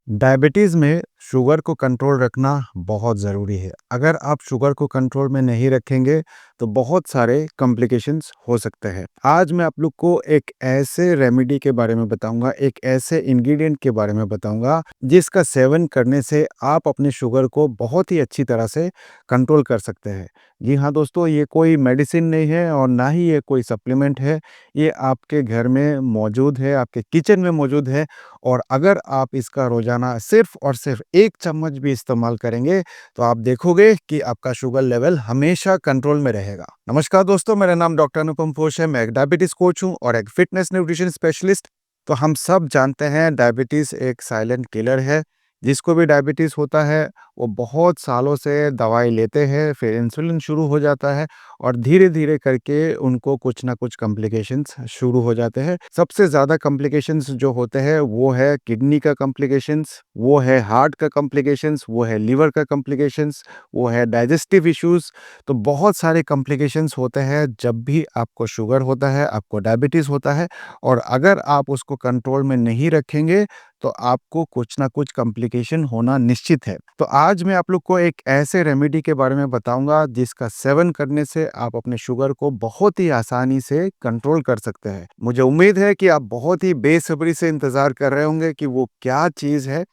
Diabetes में sugar को control रखना बहुत ज़रूरी है। अगर आप शुगर को कंट्रोल में नहीं रखेंगे, तो बहुत सारे कॉम्प्लिकेशंस हो सकते हैं। आज मैं आप लोग को एक ऐसे रेमेडी के बारे में बताऊँगा, एक ऐसे इंग्रीडिएंट के बारे में बताऊँगा, जिसका सेवन करने से आप अपने शुगर को बहुत ही अच्छी तरह से कंट्रोल कर सकते हैं। जी हाँ दोस्तों, ये कोई मेडिसिन नहीं है और ना ही ये कोई सप्लीमेंट है। ये आपके घर में मौजूद है, आपके किचन में मौजूद है और अगर आप इसका रोज़ाना सिर्फ़ और सिर्फ़ 1 चम्मच भी इस्तेमाल करेंगे, तो आप देखोगे कि आपका शुगर लेवल हमेशा कंट्रोल में रहेगा। नमस्कार दोस्तों, मेरा नाम डॉक्टर अनुपम घोष है। मैं एक डायबिटीज़ कोच हूँ और एक फ़िटनेस न्यूट्रिशन स्पेशलिस्ट। तो हम सब जानते हैं डायबिटीज़ एक साइलेंट किलर है। जिसको भी डायबिटीज़ होता है, वो बहुत सालों से दवाई लेते हैं, फिर इंसुलिन शुरू हो जाता है और धीरे-धीरे करके उनको कुछ ना कुछ कॉम्प्लिकेशंस शुरू हो जाते हैं। सबसे ज़्यादा कॉम्प्लिकेशंस जो होते हैं वो है किडनी का कॉम्प्लिकेशंस, वो है हार्ट का कॉम्प्लिकेशंस, वो है लिवर का कॉम्प्लिकेशंस, वो है डाइजेस्टिव इश्यूज़। तो बहुत सारे कॉम्प्लिकेशंस होते हैं जब भी आपको शुगर होता है, आपको डायबिटीज़ होता है और अगर आप उसको कंट्रोल में नहीं रखेंगे, तो आपको कुछ ना कुछ कॉम्प्लिकेशन होना निश्चित है। तो आज मैं आप लोग को एक ऐसे रेमेडी के बारे में बताऊँगा जिसका सेवन करने से आप अपने शुगर को बहुत ही आसानी से कंट्रोल कर सकते हैं। मुझे उम्मीद है कि आप बहुत ही बेसब्री से इंतज़ार कर रहे होंगे कि वो क्या चीज़ है।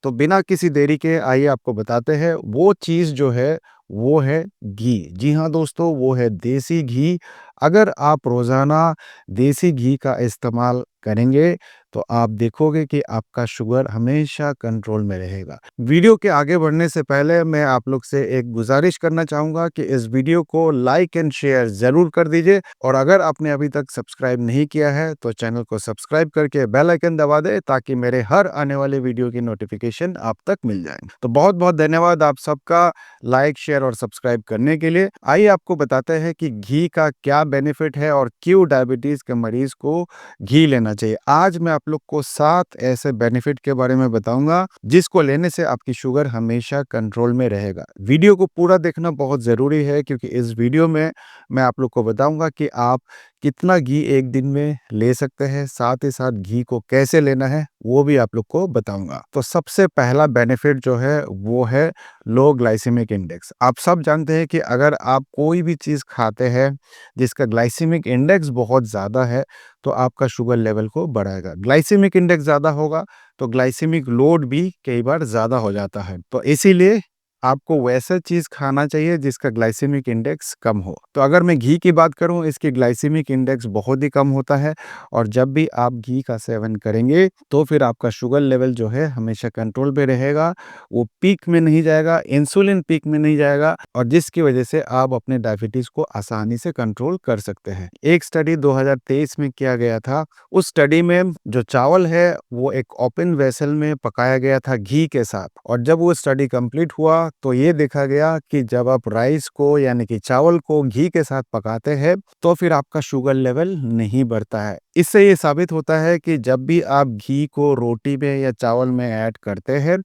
तो बिना किसी देरी के आइए आपको बताते हैं। वो चीज़ जो है वो है घी। जी हाँ दोस्तों, वो है देसी घी। अगर आप रोज़ाना देसी घी का इस्तेमाल करेंगे, तो आप देखोगे कि आपका शुगर हमेशा कंट्रोल में रहेगा। वीडियो के आगे बढ़ने से पहले मैं आप लोग से एक गुज़ारिश करना चाहूँगा कि इस वीडियो को लाइक एंड शेयर ज़रूर कर दीजिए और अगर आपने अभी तक सब्सक्राइब नहीं किया है, तो चैनल को सब्सक्राइब करके बेल आइकन दबा दें ताकि मेरे हर आने वाले वीडियो की नोटिफ़िकेशन आप तक मिल जाए। तो बहुत-बहुत धन्यवाद आप सबका लाइक, शेयर और सब्सक्राइब करने के लिए। आइए आपको बताते हैं कि घी का क्या बेनिफिट है और क्यों डायबिटीज़ के मरीज़ को घी लेना चाहिए। आज मैं आप लोग को 7 ऐसे बेनिफिट के बारे में बताऊँगा, जिसको लेने से आपकी शुगर हमेशा कंट्रोल में रहेगा। वीडियो को पूरा देखना बहुत ज़रूरी है क्योंकि इस वीडियो में मैं आप लोग को बताऊँगा कि आप कितना घी एक दिन में ले सकते हैं, साथ ही साथ घी को कैसे लेना है, वो भी आप लोग को बताऊँगा। तो सबसे पहला बेनिफिट जो है, वो है लो ग्लाइसेमिक इंडेक्स। आप सब जानते हैं कि अगर आप कोई भी चीज़ खाते हैं, जिसका ग्लाइसेमिक इंडेक्स बहुत ज़्यादा है, तो आपका शुगर लेवल को बढ़ाएगा। ग्लाइसेमिक इंडेक्स ज़्यादा होगा, तो ग्लाइसेमिक लोड भी कई बार ज़्यादा हो जाता है। तो इसीलिए आपको वैसा चीज़ खाना चाहिए जिसका ग्लाइसेमिक इंडेक्स कम हो। तो अगर मैं घी की बात करूँ, इसकी ग्लाइसेमिक इंडेक्स बहुत ही कम होता है और जब भी आप घी का सेवन करेंगे, तो फिर आपका शुगर लेवल जो है हमेशा कंट्रोल पे रहेगा। वो पीक में नहीं जाएगा, इंसुलिन पीक में नहीं जाएगा और जिसकी वजह से आप अपने डायबिटीज़ को आसानी से कंट्रोल कर सकते हैं। एक स्टडी 2023 में किया गया था। उस स्टडी में जो चावल है, वो एक ओपन वेसल में पकाया गया था घी के साथ और जब वो स्टडी कंप्लीट हुआ, तो ये देखा गया कि जब आप राइस को यानी कि चावल को घी के साथ पकाते हैं, तो फिर आपका शुगर लेवल नहीं बढ़ता है। इससे ये साबित होता है कि जब भी आप घी को रोटी में या चावल में ऐड करते हैं,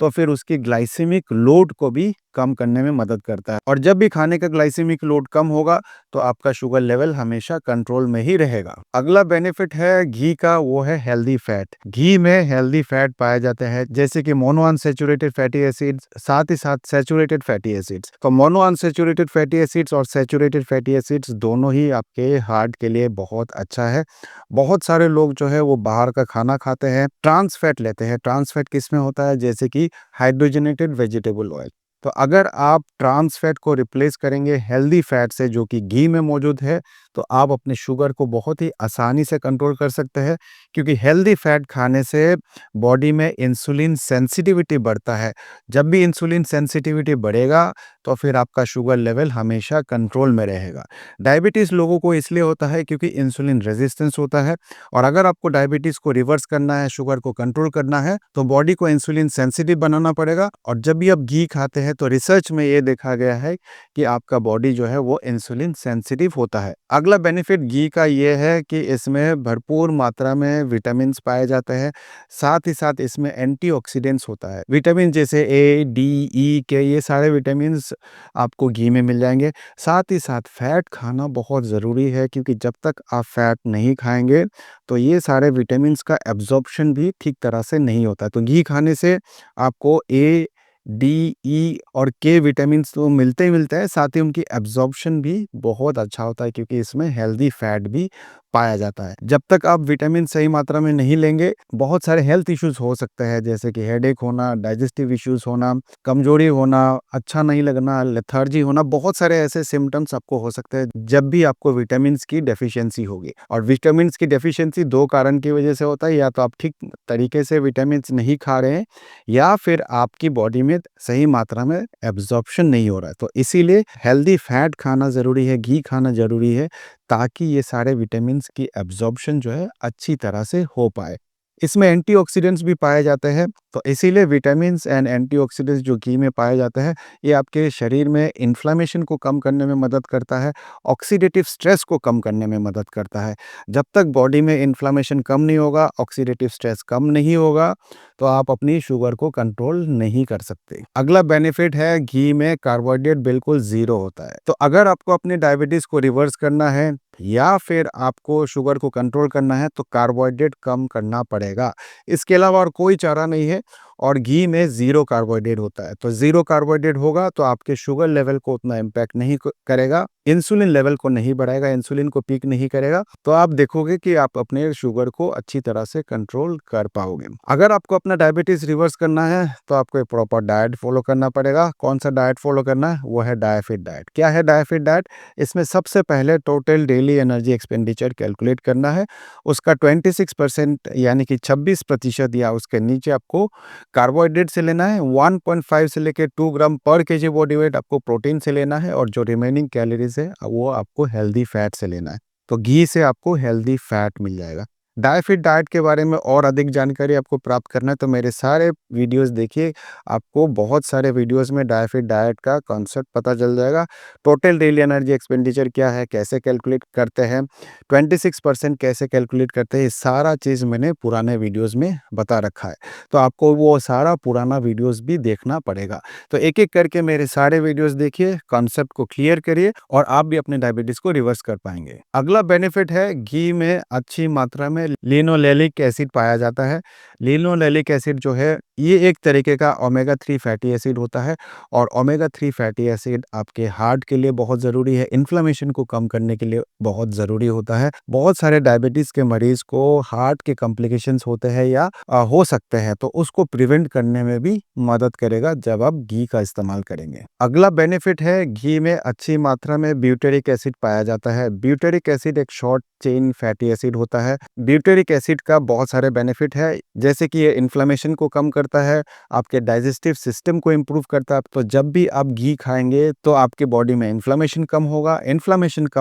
तो फिर उसकी ग्लाइसेमिक लोड को भी कम करने में मदद करता है और जब भी खाने का ग्लाइसेमिक लोड कम होगा, तो आपका शुगर लेवल हमेशा कंट्रोल में ही रहेगा। अगला बेनिफिट है घी का, वो है हेल्दी फैट। घी में हेल्दी फैट पाए जाते हैं जैसे कि मोनो अनसैचुरेटेड फैटी एसिड्स, साथ ही साथ सैचुरेटेड फैटी एसिड्स। तो मोनो अनसैचुरेटेड फैटी एसिड्स और सैचुरेटेड फैटी एसिड्स दोनों ही आपके हार्ट के लिए बहुत अच्छा है। बहुत सारे लोग जो है वो बाहर का खाना खाते हैं, ट्रांस फैट लेते हैं। ट्रांस फैट किसमें होता है? जैसे कि हाइड्रोजनेटेड वेजिटेबल ऑयल। तो अगर आप ट्रांस फैट को रिप्लेस करेंगे हेल्दी फैट से जो कि घी में मौजूद है, तो आप अपने शुगर को बहुत ही आसानी से कंट्रोल कर सकते हैं क्योंकि हेल्दी फैट खाने से बॉडी में इंसुलिन सेंसिटिविटी बढ़ता है। जब भी इंसुलिन सेंसिटिविटी बढ़ेगा, तो फिर आपका शुगर लेवल हमेशा कंट्रोल में रहेगा। डायबिटीज़ लोगों को इसलिए होता है क्योंकि इंसुलिन रेजिस्टेंस होता है और अगर आपको डायबिटीज़ को रिवर्स करना है, शुगर को कंट्रोल करना है, तो बॉडी को इंसुलिन सेंसिटिव बनाना पड़ेगा और जब भी आप घी खाते हैं, तो रिसर्च में ये देखा गया है कि आपका बॉडी जो है वो इंसुलिन सेंसिटिव होता है। अगला बेनिफिट घी का ये है कि इसमें भरपूर मात्रा में विटामिन्स पाए जाते हैं। साथ ही साथ इसमें एंटीऑक्सीडेंट्स होता है। विटामिन जैसे ए, डी, ई के ये सारे विटामिन्स आपको घी में मिल जाएँगे। साथ ही साथ फैट खाना बहुत ज़रूरी है, क्योंकि जब तक आप फैट नहीं खाएँगे तो ये सारे विटामिन्स का एब्ज़ॉर्प्शन भी ठीक तरह से नहीं होता है। तो घी खाने से आपको ए, डी, ई और के विटामिन्स तो मिलते ही मिलते हैं, साथ ही उनकी एब्ज़ॉर्प्शन भी बहुत अच्छा होता है, क्योंकि इसमें हेल्दी फैट भी पाया जाता है। जब तक आप विटामिन सही मात्रा में नहीं लेंगे, बहुत सारे हेल्थ इश्यूज़ हो सकते हैं, जैसे कि हेडेक होना, डाइजेस्टिव इश्यूज़ होना, कमज़ोरी होना, अच्छा नहीं लगना, लेथार्जी होना, बहुत सारे ऐसे सिम्पटम्स आपको हो सकते हैं जब भी आपको विटामिन्स की डेफ़िशिएंसी होगी। और विटामिन्स की डेफ़िशिएंसी 2 कारण की वजह से होता है, या तो आप ठीक तरीके से विटामिन्स नहीं खा रहे हैं, या फिर आपकी बॉडी में सही मात्रा में एब्ज़ॉर्प्शन नहीं हो रहा है। तो इसीलिए हेल्दी फैट खाना ज़रूरी है, घी खाना ज़रूरी है, ताकि ये सारे विटामिन्स की एब्ज़ॉर्प्शन जो है अच्छी तरह से हो पाए। इसमें एंटीऑक्सीडेंट्स भी पाए जाते हैं, तो इसीलिए विटामिन्स एंड एंटीऑक्सीडेंट्स जो घी में पाए जाते हैं, ये आपके शरीर में इन्फ्लेमेशन को कम करने में मदद करता है, ऑक्सीडेटिव स्ट्रेस को कम करने में मदद करता है। जब तक बॉडी में इन्फ्लेमेशन कम नहीं होगा, ऑक्सीडेटिव स्ट्रेस कम नहीं होगा, तो आप अपनी शुगर को कंट्रोल नहीं कर सकते। अगला बेनिफिट है, घी में कार्बोहाइड्रेट बिल्कुल ज़ीरो होता है। तो अगर आपको अपनी डायबिटीज़ को रिवर्स करना है, या फिर आपको शुगर को कंट्रोल करना है, तो कार्बोहाइड्रेट कम करना पड़ेगा। इसके अलावा और कोई चारा नहीं है, और घी में ज़ीरो कार्बोहाइड्रेट होता है। तो ज़ीरो कार्बोहाइड्रेट होगा तो आपके शुगर लेवल को उतना इम्पैक्ट नहीं करेगा, इंसुलिन लेवल को नहीं बढ़ाएगा, इंसुलिन को पीक नहीं करेगा। तो आप देखोगे कि आप अपने शुगर को अच्छी तरह से कंट्रोल कर पाओगे। अगर आपको अपना डायबिटीज़ रिवर्स करना है, तो आपको एक प्रॉपर डाइट फॉलो करना पड़ेगा। कौन सा डाइट फॉलो करना है? वो है डायफिट डाइट। क्या है डायफिट डाइट? इसमें सबसे पहले total daily energy expenditure calculate करना है। उसका 26% यानी कि 26% या उसके नीचे आपको कार्बोहाइड्रेट से लेना है। 1.5 से लेके 2 ग्राम पर केजी बॉडी वेट आपको प्रोटीन से लेना है, और जो रिमेनिंग कैलोरीज है वो आपको हेल्दी फैट से लेना है। तो घी से आपको हेल्दी फैट मिल जाएगा। डायफिट डाइट के बारे में और अधिक जानकारी आपको प्राप्त करना है, तो मेरे सारे वीडियोस देखिए। आपको बहुत सारे वीडियोस में डायफिट डाइट का कॉन्सेप्ट पता चल जाएगा। टोटल डेली एनर्जी एक्सपेंडिचर क्या है, कैसे कैलकुलेट करते हैं, 26% कैसे कैलकुलेट करते हैं, ये सारा चीज़ मैंने पुराने वीडियोस में बता रखा है। तो आपको वो सारा पुराना वीडियोस भी देखना पड़ेगा। तो एक-एक करके मेरे सारे वीडियोस देखिए, कॉन्सेप्ट को क्लियर करिए, और आप भी अपने डायबिटीज़ को रिवर्स कर पाएँगे। अगला बेनिफिट है, घी में अच्छी मात्रा में लिनोलेनिक एसिड पाया जाता है। लिनोलेनिक एसिड जो है, ये एक तरीके का ओमेगा 3 फैटी एसिड होता है, और ओमेगा 3 फैटी एसिड आपके हार्ट के लिए बहुत ज़रूरी है, इन्फ्लेमेशन को कम करने के लिए बहुत ज़रूरी होता है। बहुत सारे डायबिटीज़ के मरीज़ को हार्ट के कॉम्प्लिकेशंस होते हैं, या हो सकते हैं, तो उसको प्रिवेंट करने में भी मदद करेगा जब आप घी का इस्तेमाल करेंगे। अगला बेनिफिट है, घी में अच्छी मात्रा में ब्यूटेरिक एसिड पाया जाता है। ब्यूटेरिक एसिड एक शॉर्ट चेन फैटी एसिड होता है। ब्यूटेरिक एसिड का बहुत सारे बेनिफिट है, जैसे कि ये इन्फ्लेमेशन को कम करता है, आपके डाइजेस्टिव सिस्टम को इम्प्रूव करता है। तो जब भी आप घी खाएँगे, तो आपकी बॉडी में इन्फ्लेमेशन कम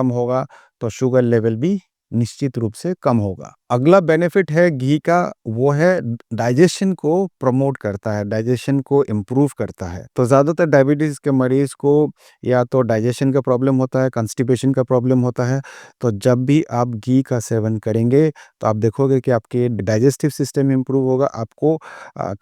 होगा, तो शुगर लेवल भी निश्चित रूप से कम होगा। अगला बेनिफिट है घी का, वो है डाइजेशन को प्रमोट करता है, डाइजेशन को इम्प्रूव करता है। तो ज़्यादातर डायबिटीज़ के मरीज़ को या तो डाइजेशन का प्रॉब्लम होता है, कॉन्स्टिपेशन का प्रॉब्लम होता है। तो जब भी आप घी का सेवन करेंगे, तो आप देखोगे कि आपके डाइजेस्टिव सिस्टम इम्प्रूव होगा, आपको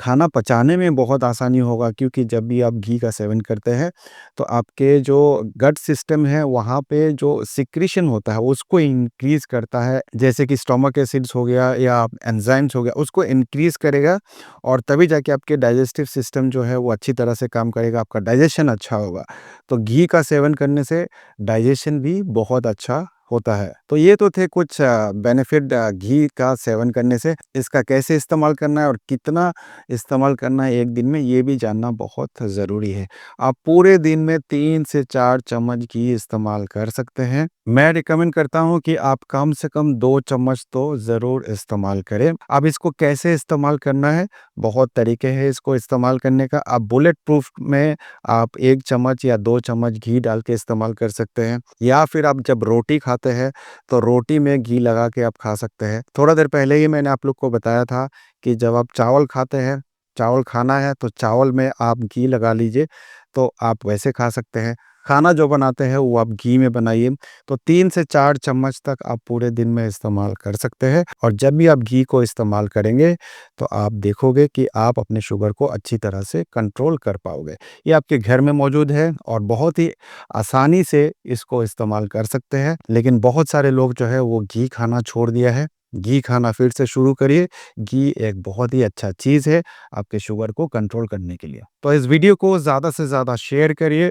खाना पचाने में बहुत आसानी होगा, क्योंकि जब भी आप घी का सेवन करते हैं, तो आपके जो गट सिस्टम है, वहाँ पे जो सिक्रीशन होता है उसको इंक्रीज़ करता है, जैसे कि स्टोमक एसिड्स हो गया या एंजाइम्स हो गया, उसको इंक्रीज़ करेगा, और तभी जाके आपके डाइजेस्टिव सिस्टम जो है वो अच्छी तरह से काम करेगा, आपका डाइजेशन अच्छा होगा। तो घी का सेवन करने से डाइजेशन भी बहुत अच्छा होता है। तो ये तो थे कुछ बेनिफिट घी का सेवन करने से। इसका कैसे इस्तेमाल करना है और कितना इस्तेमाल करना है एक दिन में, ये भी जानना बहुत ज़रूरी है। आप पूरे दिन में 3 से 4 चम्मच घी इस्तेमाल कर सकते हैं। मैं रिकमेंड करता हूँ कि आप कम से कम 2 चम्मच तो ज़रूर इस्तेमाल करें। अब इसको कैसे इस्तेमाल करना है, बहुत तरीके हैं इसको इस्तेमाल करने का। आप बुलेट प्रूफ में आप 1 चम्मच या 2 चम्मच घी डाल के इस्तेमाल कर सकते हैं, या फिर आप जब रोटी खाते हैं, तो रोटी में घी लगा के आप खा सकते हैं। थोड़ा देर पहले ही मैंने आप लोग को बताया था कि जब आप चावल खाते हैं, चावल खाना है तो चावल में आप घी लगा लीजिए, तो आप वैसे खा सकते हैं। खाना जो बनाते हैं वो आप घी में बनाइए, तो 3 से 4 चम्मच तक आप पूरे दिन में इस्तेमाल कर सकते हैं। और जब भी आप घी को इस्तेमाल करेंगे, तो आप देखोगे कि आप अपने शुगर को अच्छी तरह से कंट्रोल कर पाओगे। ये आपके घर में मौजूद है और बहुत ही आसानी से इसको इस्तेमाल कर सकते हैं। लेकिन बहुत सारे लोग जो है वो घी खाना छोड़ दिया है। घी खाना फिर से शुरू करिए। घी एक बहुत ही अच्छा चीज़ है आपके शुगर को कंट्रोल करने के लिए। तो इस वीडियो को ज़्यादा से ज़्यादा शेयर करिए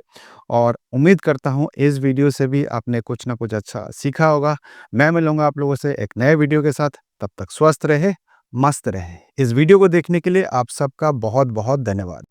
और उम्मीद करता हूँ इस वीडियो से भी आपने कुछ ना कुछ अच्छा सीखा होगा। मैं मिलूँगा आप लोगों से एक नए वीडियो के साथ। तब तक स्वस्थ रहे, मस्त रहे। इस वीडियो को देखने के लिए आप सबका बहुत-बहुत धन्यवाद।